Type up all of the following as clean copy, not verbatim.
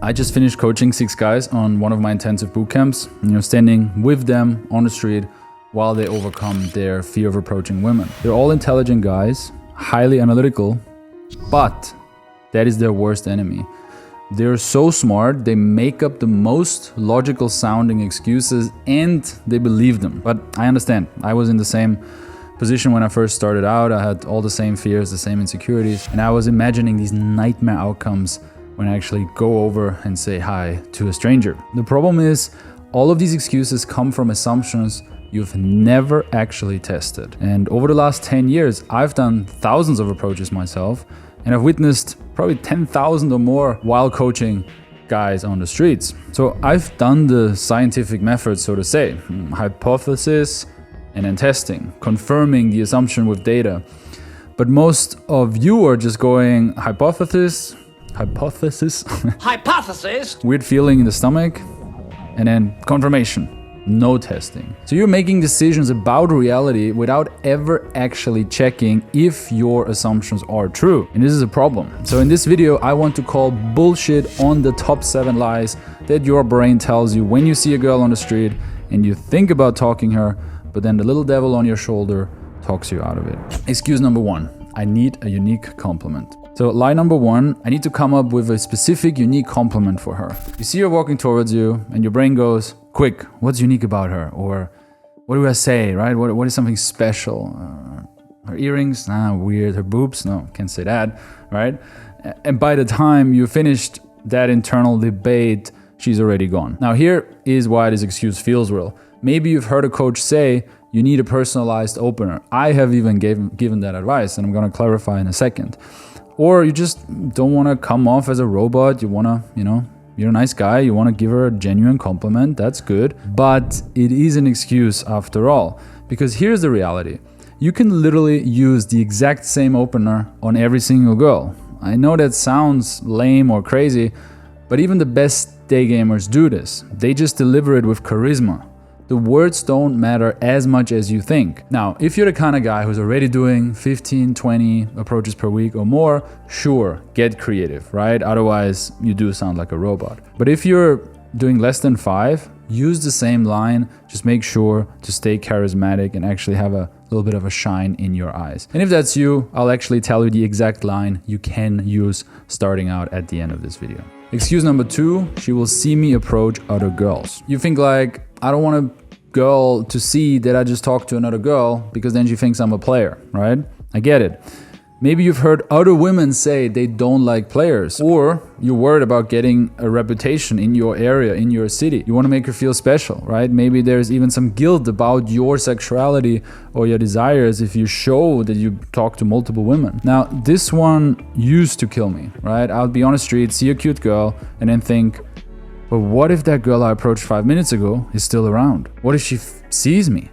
I just finished coaching 6 guys on one of my intensive boot camps, standing with them on the street while they overcome their fear of approaching women. They're all intelligent guys, highly analytical, but that is their worst enemy. They're so smart, they make up the most logical sounding excuses and they believe them. But I understand, I was in the same position when I first started out. I had all the same fears, the same insecurities, and I was imagining these nightmare outcomes when I actually go over and say hi to a stranger. The problem is, all of these excuses come from assumptions you've never actually tested. And over the last 10 years, I've done thousands of approaches myself, and I've witnessed probably 10,000 or more while coaching guys on the streets. So I've done the scientific method, so to say, hypothesis and then testing, confirming the assumption with data. But most of you are just going hypothesis, weird feeling in the stomach, and then confirmation. No testing. So you're making decisions about reality without ever actually checking if your assumptions are true. And this is a problem. So in this video, I want to call bullshit on the top 7 lies that your brain tells you when you see a girl on the street and you think about talking her, but then the little devil on your shoulder talks you out of it. Excuse number 1, I need a unique compliment. So lie number 1, I need to come up with a specific unique compliment for her. You see her walking towards you and your brain goes, quick, what's unique about her? Or what do I say, right? What is something special? Her earrings? Weird. Her boobs? No, can't say that, right? And by the time you finished that internal debate, she's already gone. Now here is why this excuse feels real. Maybe you've heard a coach say, you need a personalized opener. I have even given that advice, and I'm gonna clarify in a second. Or you just don't wanna come off as a robot. You wanna, you're a nice guy, you want to give her a genuine compliment, that's good. But it is an excuse after all. Because here's the reality. You can literally use the exact same opener on every single girl. I know that sounds lame or crazy, but even the best day gamers do this. They just deliver it with charisma. The words don't matter as much as you think. Now, if you're the kind of guy who's already doing 15, 20 approaches per week or more, sure, get creative, right? Otherwise, you do sound like a robot. But if you're doing less than 5, use the same line. Just make sure to stay charismatic and actually have a little bit of a shine in your eyes. And if that's you, I'll actually tell you the exact line you can use starting out at the end of this video. Excuse number 2, she will see me approach other girls. You think like, I don't want a girl to see that I just talked to another girl because then she thinks I'm a player, right? I get it. Maybe you've heard other women say they don't like players, or you're worried about getting a reputation in your area, in your city. You want to make her feel special, right? Maybe there's even some guilt about your sexuality or your desires if you show that you talk to multiple women. Now, this one used to kill me, right? I'll be on the street, see a cute girl, and then think, but what if that girl I approached 5 minutes ago is still around? What if she sees me?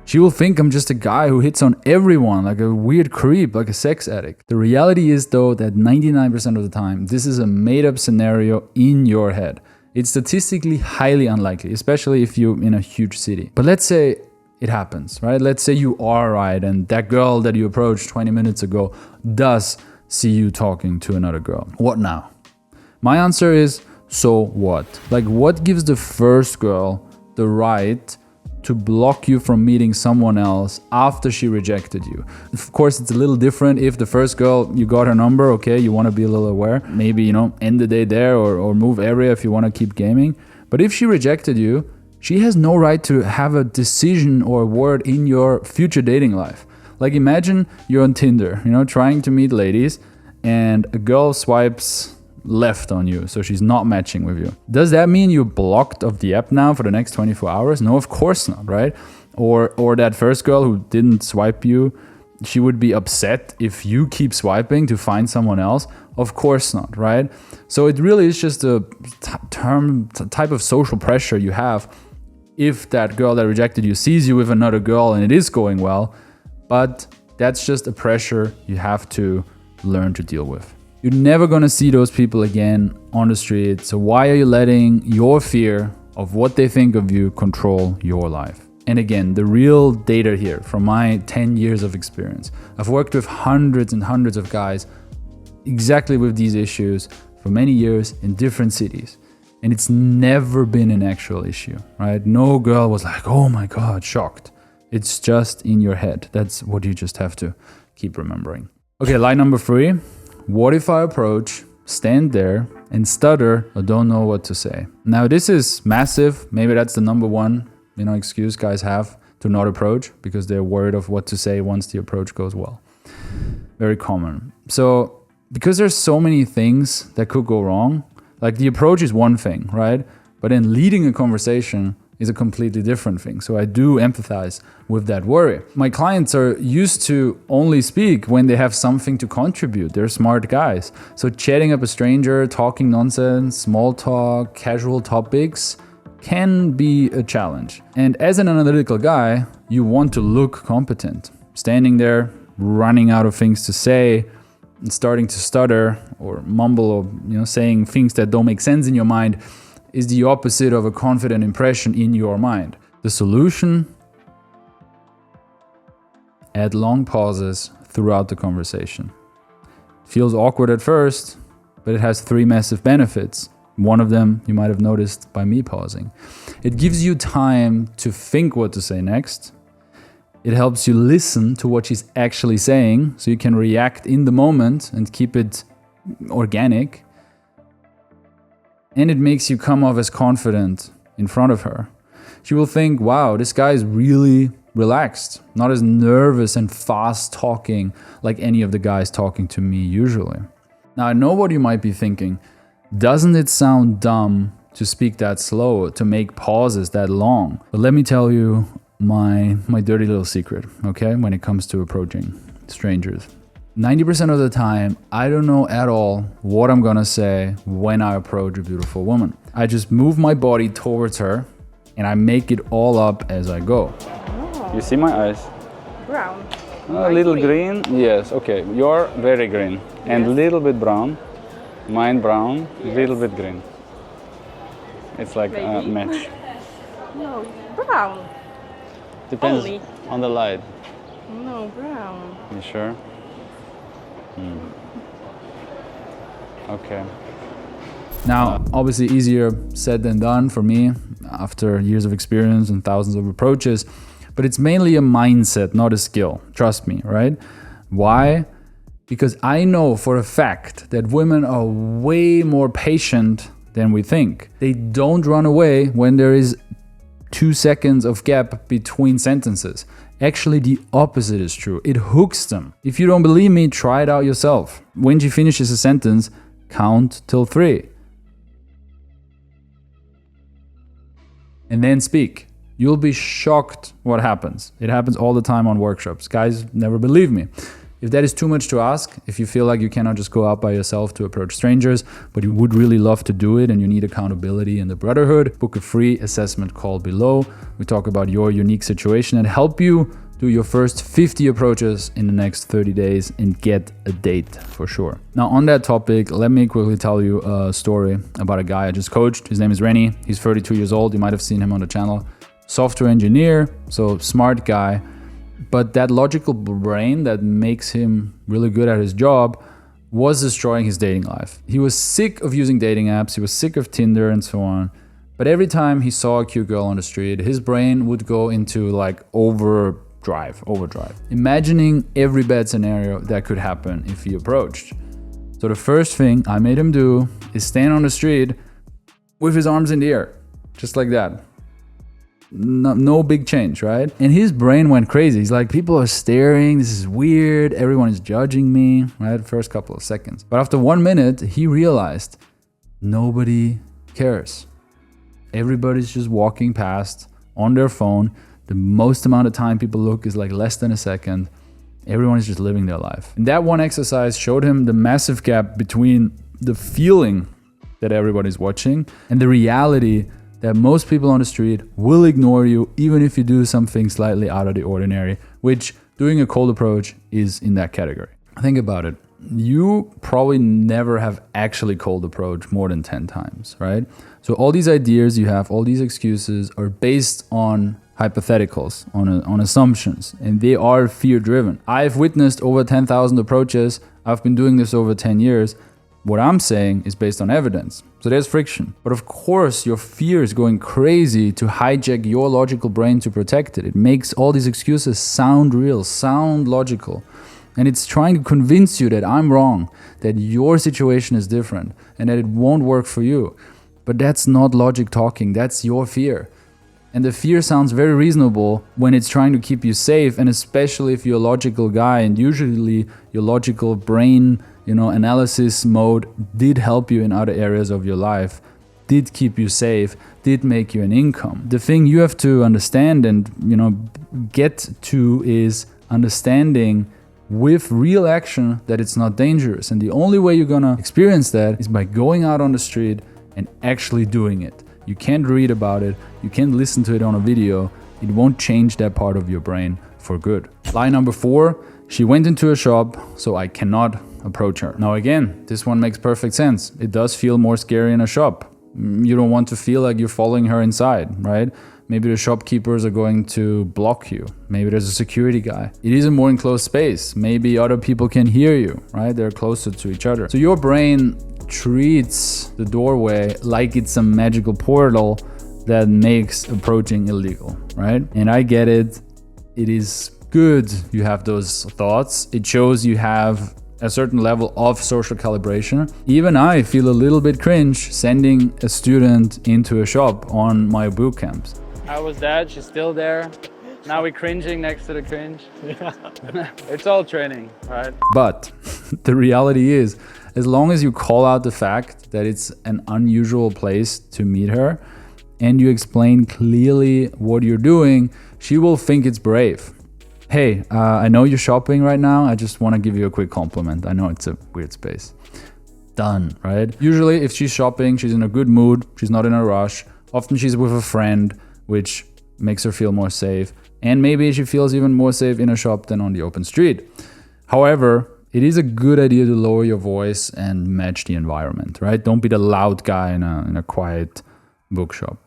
She will think I'm just a guy who hits on everyone, like a weird creep, like a sex addict. The reality is though that 99% of the time, this is a made-up scenario in your head. It's statistically highly unlikely, especially if you're in a huge city. But let's say it happens, right? Let's say you are right and that girl that you approached 20 minutes ago does see you talking to another girl. What now? My answer is, so what? Like, what gives the first girl the right to block you from meeting someone else after she rejected you? Of course, it's a little different if the first girl, you got her number, okay, you want to be a little aware. Maybe, end the day there or move area if you want to keep gaming. But if she rejected you, she has no right to have a decision or a word in your future dating life. Like, imagine you're on Tinder, trying to meet ladies, and a girl swipes left on you, so she's not matching with you. Does that mean you're blocked of the app now for the next 24 hours? No, of course not, right? Or that first girl who didn't swipe you, she would be upset if you keep swiping to find someone else? Of course not, right? So it really is just a type of social pressure you have if that girl that rejected you sees you with another girl and it is going well, but that's just a pressure you have to learn to deal with. You're never gonna see those people again on the street, so why are you letting your fear of what they think of you control your life? And again, the real data here from my 10 years of experience. I've worked with hundreds and hundreds of guys exactly with these issues, for many years in different cities. And it's never been an actual issue, right? No girl was like, oh my God, shocked. It's just in your head. That's what you just have to keep remembering. Okay, lie number 3. What if I approach, stand there, and stutter or don't know what to say? Now, this is massive. Maybe that's the number one, excuse guys have to not approach because they're worried of what to say once the approach goes well. Very common. So, because there's so many things that could go wrong, like the approach is one thing, right? But then leading a conversation is a completely different thing. So I do empathize with that worry. My clients are used to only speak when they have something to contribute. They're smart guys. So chatting up a stranger, talking nonsense, small talk, casual topics can be a challenge. And as an analytical guy, you want to look competent. Standing there, running out of things to say, and starting to stutter or mumble or saying things that don't make sense in your mind is the opposite of a confident impression in your mind. The solution? Add long pauses throughout the conversation. Feels awkward at first, but it has 3 massive benefits. One of them you might have noticed by me pausing. It gives you time to think what to say next. It helps you listen to what she's actually saying so you can react in the moment and keep it organic. And it makes you come off as confident in front of her. She will think, wow, this guy is really relaxed, not as nervous and fast talking like any of the guys talking to me usually. Now, I know what you might be thinking. Doesn't it sound dumb to speak that slow, to make pauses that long? But let me tell you my dirty little secret, okay, when it comes to approaching strangers. 90% of the time, I don't know at all what I'm gonna say when I approach a beautiful woman. I just move my body towards her and I make it all up as I go. Oh. You see my eyes? Brown. A little green. Yes, okay. You're very green. And a little bit brown. Mine brown, a little bit green. It's like a match. No, brown. Depends Only. on the light. No, brown. You sure? Okay. Now, obviously easier said than done for me after years of experience and thousands of approaches, but it's mainly a mindset, not a skill. Trust me, right? Why? Because I know for a fact that women are way more patient than we think. They don't run away when there is 2 seconds of gap between sentences. Actually, the opposite is true. It hooks them. If you don't believe me, try it out yourself. When she finishes a sentence, count till 3. And then speak. You'll be shocked what happens. It happens all the time on workshops. Guys never believe me. If that is too much to ask, if you feel like you cannot just go out by yourself to approach strangers, but you would really love to do it and you need accountability and the brotherhood, book a free assessment call below. We talk about your unique situation and help you do your first 50 approaches in the next 30 days and get a date for sure. Now on that topic, let me quickly tell you a story about a guy I just coached. His name is Renny. He's 32 years old. You might have seen him on the channel. Software engineer, so smart guy. But that logical brain that makes him really good at his job was destroying his dating life. He was sick of using dating apps. He was sick of Tinder and so on. But every time he saw a cute girl on the street, his brain would go into like overdrive, imagining every bad scenario that could happen if he approached. So the first thing I made him do is stand on the street with his arms in the air, just like that. No big change, right? And his brain went crazy. He's like, people are staring, this is weird, everyone is judging me, right? First couple of seconds. But after 1 minute, he realized nobody cares. Everybody's just walking past on their phone. The most amount of time people look is like less than a second. Everyone is just living their life. And that one exercise showed him the massive gap between the feeling that everybody's watching and the reality that most people on the street will ignore you even if you do something slightly out of the ordinary, which doing a cold approach is in that category. Think about it. You probably never have actually cold approach more than 10 times, right? So all these ideas you have, all these excuses are based on hypotheticals, on assumptions, and they are fear-driven. I've witnessed over 10,000 approaches. I've been doing this over 10 years. What I'm saying is based on evidence. So there's friction. But of course, your fear is going crazy to hijack your logical brain to protect it. It makes all these excuses sound real, sound logical. And it's trying to convince you that I'm wrong, that your situation is different, and that it won't work for you. But that's not logic talking, that's your fear. And the fear sounds very reasonable when it's trying to keep you safe, and especially if you're a logical guy, and usually your logical brain, analysis mode did help you in other areas of your life, did keep you safe, did make you an income. The thing you have to understand and, get to is understanding with real action that it's not dangerous. And the only way you're gonna experience that is by going out on the street and actually doing it. You can't read about it, you can't listen to it on a video, it won't change that part of your brain for good. Lie number 4, she went into a shop, so I cannot approach her. Now again, this one makes perfect sense. It does feel more scary in a shop. You don't want to feel like you're following her inside, right? Maybe the shopkeepers are going to block you. Maybe there's a security guy. It is a more enclosed space. Maybe other people can hear you, right? They're closer to each other. So your brain treats the doorway like it's a magical portal that makes approaching illegal, right? And I get it. It is good you have those thoughts. It shows you have a certain level of social calibration. Even I feel a little bit cringe sending a student into a shop on my boot camps. How was that? She's still there. Now we're cringing next to the cringe. It's all training, right? But the reality is, as long as you call out the fact that it's an unusual place to meet her and you explain clearly what you're doing, she will think it's brave. Hey, I know you're shopping right now. I just want to give you a quick compliment. I know it's a weird space. Done, right? Usually if she's shopping, she's in a good mood. She's not in a rush. Often she's with a friend, which makes her feel more safe. And maybe she feels even more safe in a shop than on the open street. However, it is a good idea to lower your voice and match the environment, right? Don't be the loud guy in a quiet bookshop.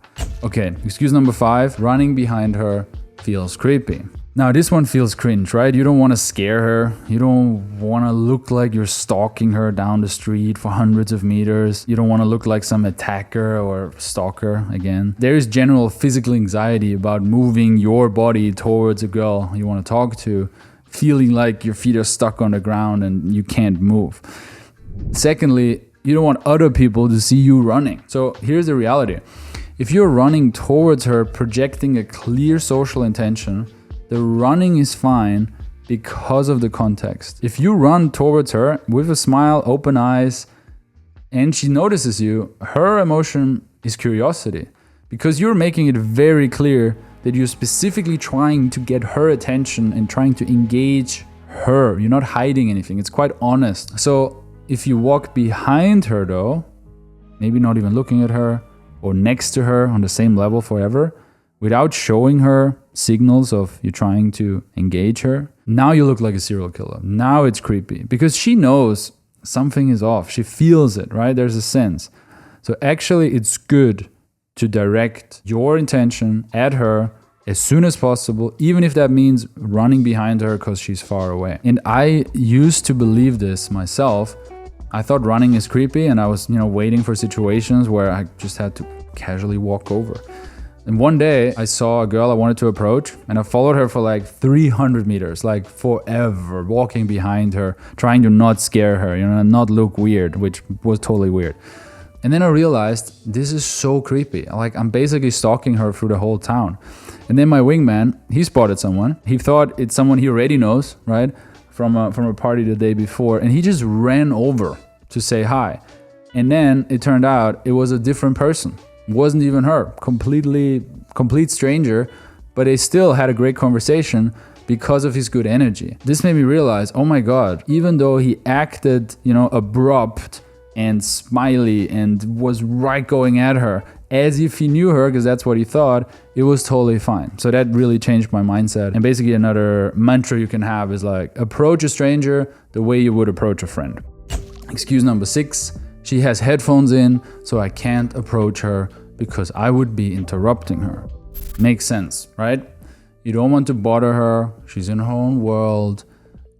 Okay, excuse number 5, running behind her feels creepy. Now this one feels cringe, right? You don't want to scare her. You don't want to look like you're stalking her down the street for hundreds of meters. You don't want to look like some attacker or stalker again. There is general physical anxiety about moving your body towards a girl you want to talk to, feeling like your feet are stuck on the ground and you can't move. Secondly, you don't want other people to see you running. So here's the reality. If you're running towards her, projecting a clear social intention, the running is fine because of the context. If you run towards her with a smile, open eyes, and she notices you, her emotion is curiosity. Because you're making it very clear that you're specifically trying to get her attention and trying to engage her. You're not hiding anything. It's quite honest. So if you walk behind her though, maybe not even looking at her or next to her on the same level forever, without showing her signals of you trying to engage her, now you look like a serial killer. Now it's creepy because she knows something is off. She feels it, right? There's a sense. So actually it's good to direct your intention at her as soon as possible, even if that means running behind her because she's far away. And I used to believe this myself. I thought running is creepy and I was, waiting for situations where I just had to casually walk over. And one day I saw a girl I wanted to approach and I followed her for like 300 meters, like forever, walking behind her, trying to not scare her, not look weird, which was totally weird. And then I realized this is so creepy. Like I'm basically stalking her through the whole town. And then my wingman, he spotted someone. He thought it's someone he already knows, right? From a party the day before. And he just ran over to say hi. And then it turned out it was a different person. It wasn't even her, complete stranger, but they still had a great conversation because of his good energy. This made me realize, oh my God, even though he acted, abrupt and smiley and was right going at her as if he knew her, because that's what he thought, it was totally fine. So that really changed my mindset. And basically another mantra you can have is like, approach a stranger the way you would approach a friend. Excuse number 6. She has headphones in, so I can't approach her because I would be interrupting her. Makes sense, right? You don't want to bother her. She's in her own world.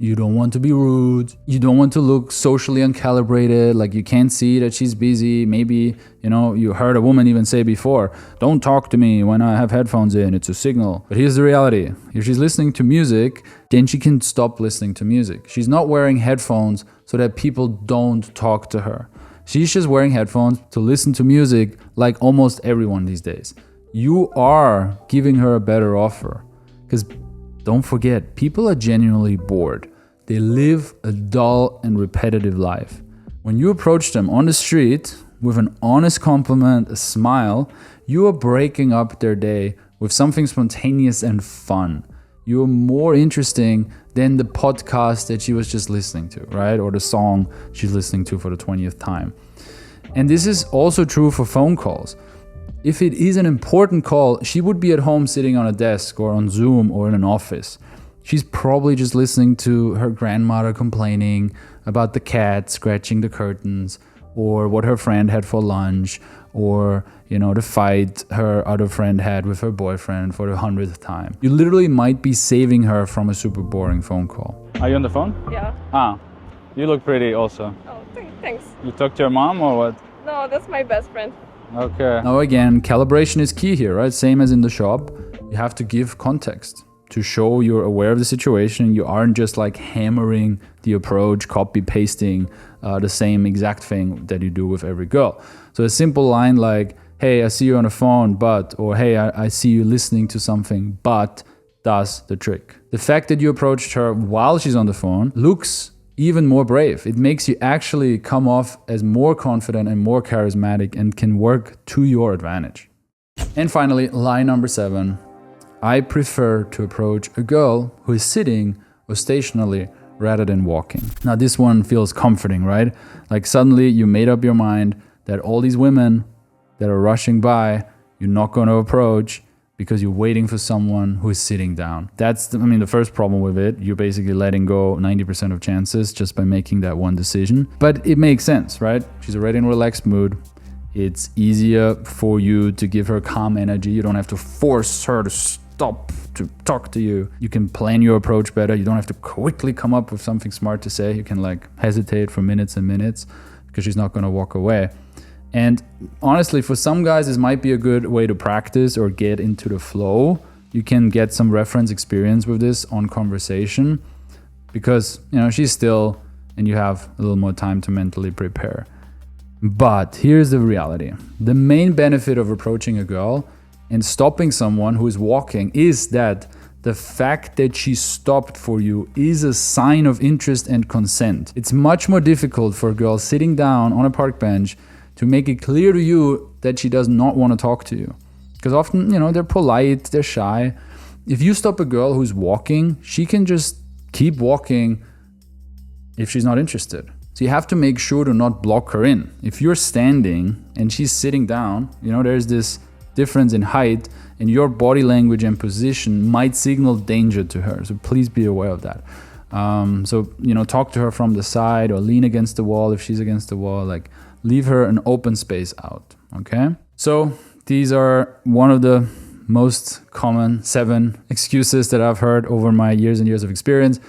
You don't want to be rude. You don't want to look socially uncalibrated, like you can't see that she's busy. Maybe, you heard a woman even say before, don't talk to me when I have headphones in, it's a signal. But here's the reality. If she's listening to music, then she can stop listening to music. She's not wearing headphones so that people don't talk to her. She's just wearing headphones to listen to music like almost everyone these days. You are giving her a better offer. Because don't forget, people are genuinely bored. They live a dull and repetitive life. When you approach them on the street with an honest compliment, a smile, you are breaking up their day with something spontaneous and fun. You are more interesting than the podcast that she was just listening to, right? Or the song she's listening to for the 20th time. And this is also true for phone calls. If it is an important call, she would be at home sitting on a desk or on Zoom or in an office. She's probably just listening to her grandmother complaining about the cat scratching the curtains, or what her friend had for lunch, or, the fight her other friend had with her boyfriend for the 100th time. You literally might be saving her from a super boring phone call. Are you on the phone? Yeah. You look pretty also. Oh, thanks. You talked to your mom or what? No, that's my best friend. Okay. Now again, calibration is key here, right? Same as in the shop. You have to give context to show you're aware of the situation. You aren't just like hammering the approach, copy pasting the same exact thing that you do with every girl. So a simple line like, hey, I see you on the phone, but, or hey, I see you listening to something, but does the trick. The fact that you approached her while she's on the phone looks even more brave. It makes you actually come off as more confident and more charismatic and can work to your advantage. And finally, lie number 7. I prefer to approach a girl who is sitting or stationary rather than walking. Now this one feels comforting, right? Like suddenly you made up your mind that all these women that are rushing by, you're not going to approach because you're waiting for someone who is sitting down. That's, the first problem with it. You're basically letting go 90% of chances just by making that one decision. But it makes sense, right? She's already in a relaxed mood. It's easier for you to give her calm energy. You don't have to force her to stop to talk to you. You can plan your approach better. You don't have to quickly come up with something smart to say. You can hesitate for minutes and minutes because she's not going to walk away. And honestly, for some guys, this might be a good way to practice or get into the flow. You can get some reference experience with this on conversation because, she's still and you have a little more time to mentally prepare. But here's the reality. The main benefit of approaching a girl and stopping someone who is walking is that the fact that she stopped for you is a sign of interest and consent. It's much more difficult for a girl sitting down on a park bench to make it clear to you that she does not want to talk to you. Because often, they're polite, they're shy. If you stop a girl who's walking, she can just keep walking if she's not interested. So you have to make sure to not block her in. If you're standing and she's sitting down, there's this difference in height, and your body language and position might signal danger to her. So please be aware of that. Talk to her from the side or lean against the wall if she's against the wall. Leave her an open space out, okay? So these are one of the most common 7 excuses that I've heard over my years and years of experience.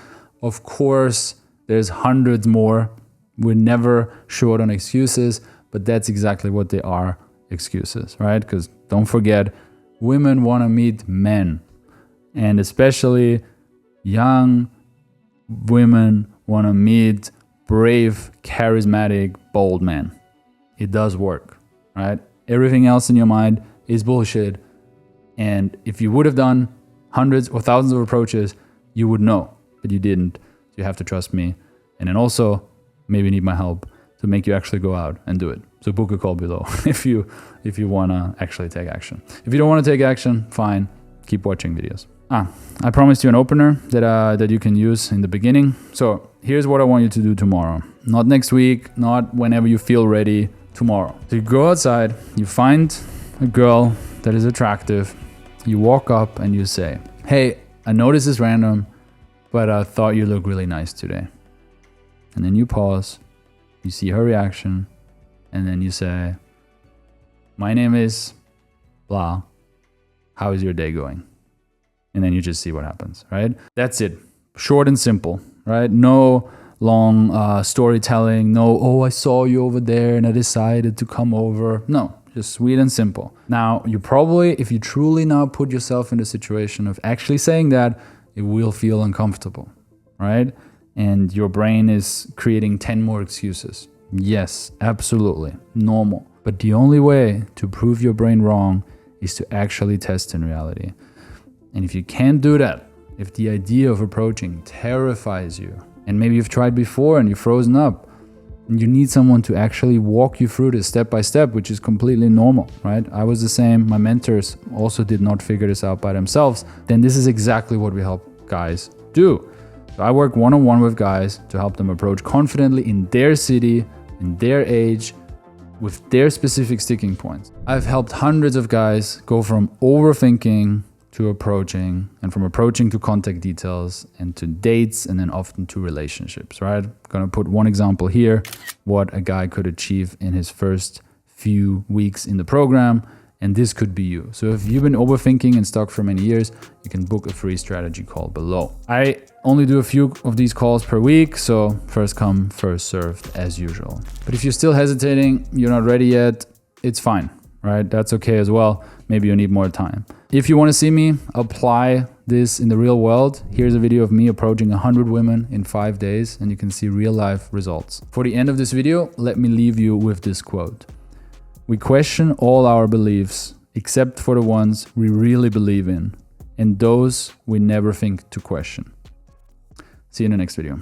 Of course, there's hundreds more. We're never short on excuses, but that's exactly what they are, excuses, right? Because don't forget, women want to meet men, and especially young women want to meet brave, charismatic, bold men. It does work, right? Everything else in your mind is bullshit. And if you would have done hundreds or thousands of approaches, you would know, but you didn't. You have to trust me. And then also maybe need my help to make you actually go out and do it. So book a call below if you want to actually take action. If you don't want to take action, fine, keep watching videos. I promised you an opener that you can use in the beginning. So here's what I want you to do tomorrow. Not next week, not whenever you feel ready, tomorrow. So you go outside, you find a girl that is attractive, you walk up and you say, hey, I know this is random, but I thought you look really nice today. And then you pause, you see her reaction, and then you say, my name is blah, how is your day going? And then you just see what happens, right? That's it. Short and simple. right? No long storytelling, no, oh, I saw you over there and I decided to come over. No, just sweet and simple. Now, you probably, if you truly now put yourself in the situation of actually saying that, it will feel uncomfortable, right? And your brain is creating 10 more excuses. Yes, absolutely, normal. But the only way to prove your brain wrong is to actually test in reality. And if you can't do that, if the idea of approaching terrifies you, and maybe you've tried before and you've frozen up, and you need someone to actually walk you through this step by step, which is completely normal, right? I was the same. My mentors also did not figure this out by themselves. Then this is exactly what we help guys do. So I work one-on-one with guys to help them approach confidently in their city, in their age, with their specific sticking points. I've helped hundreds of guys go from overthinking to approaching, and from approaching to contact details, and to dates, and then often to relationships, right? I'm gonna put one example here, what a guy could achieve in his first few weeks in the program, and this could be you. So if you've been overthinking and stuck for many years, you can book a free strategy call below. I only do a few of these calls per week, so first come, first served as usual. But if you're still hesitating, you're not ready yet, it's fine, right? That's okay as well. Maybe you need more time. If you want to see me apply this in the real world, here's a video of me approaching 100 women in 5 days, and you can see real life results. For the end of this video, let me leave you with this quote. We question all our beliefs except for the ones we really believe in, and those we never think to question. See you in the next video.